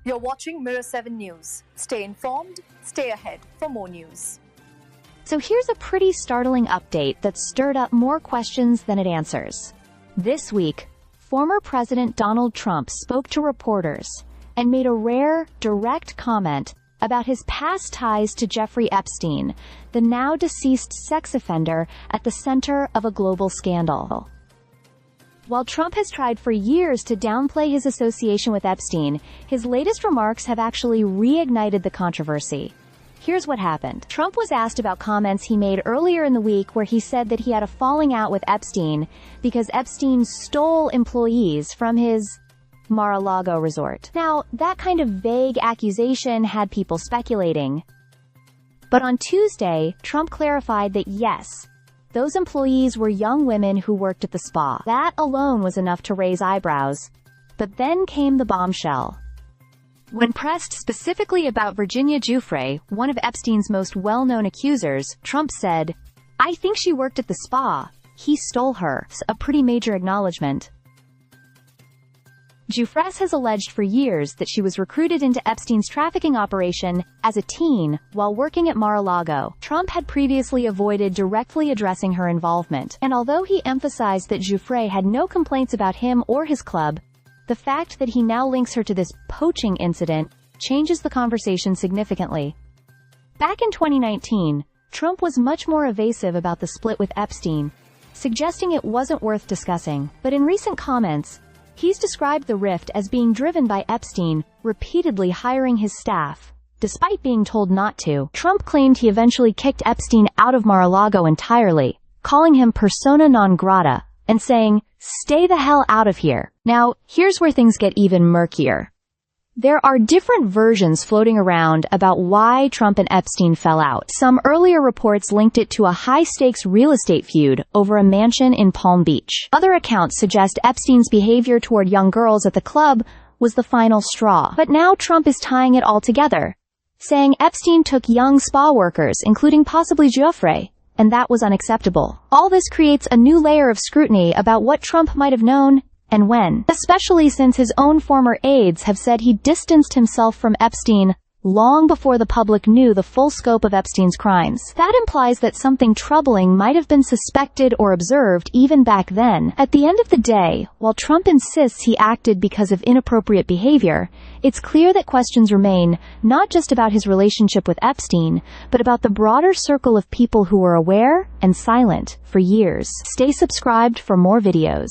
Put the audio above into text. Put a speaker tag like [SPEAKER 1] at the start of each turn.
[SPEAKER 1] You're watching Mirror 7 News. Stay informed, stay ahead for more news.
[SPEAKER 2] So here's a pretty startling update that stirred up more questions than it answers. This week, former President Donald Trump spoke to reporters and made a rare, direct comment about his past ties to Jeffrey Epstein, the now deceased sex offender at the center of a global scandal. While Trump has tried for years to downplay his association with Epstein, his latest remarks have actually reignited the controversy. Here's what happened. Trump was asked about comments he made earlier in the week where he said that he had a falling out with Epstein because Epstein stole employees from his Mar-a-Lago resort. Now, that kind of vague accusation had people speculating. But on Tuesday, Trump clarified that yes, those employees were young women who worked at the spa. That alone was enough to raise eyebrows. But then came the bombshell. When pressed specifically about Virginia Giuffre, one of Epstein's most well-known accusers, Trump said, "I think she worked at the spa. He stole her." A pretty major acknowledgement. Giuffre has alleged for years that she was recruited into Epstein's trafficking operation as a teen while working at Mar-a-Lago. Trump had previously avoided directly addressing her involvement, and although he emphasized that Giuffre had no complaints about him or his club, the fact that he now links her to this poaching incident changes the conversation significantly. Back in 2019, Trump was much more evasive about the split with Epstein, suggesting it wasn't worth discussing. But in recent comments, he's described the rift as being driven by Epstein repeatedly hiring his staff, despite being told not to. Trump claimed he eventually kicked Epstein out of Mar-a-Lago entirely, calling him persona non grata, and saying, "Stay the hell out of here." Now, here's where things get even murkier. There are different versions floating around about why Trump and Epstein fell out. Some earlier reports linked it to a high-stakes real estate feud over a mansion in Palm Beach. Other accounts suggest Epstein's behavior toward young girls at the club was the final straw. But now Trump is tying it all together, saying Epstein took young spa workers, including possibly Giuffre, and that was unacceptable. All this creates a new layer of scrutiny about what Trump might have known and when, especially since his own former aides have said he distanced himself from Epstein long before the public knew the full scope of Epstein's crimes. That implies that something troubling might have been suspected or observed even back then. At the end of the day, while Trump insists he acted because of inappropriate behavior, it's clear that questions remain not just about his relationship with Epstein, but about the broader circle of people who were aware and silent for years. Stay subscribed for more videos.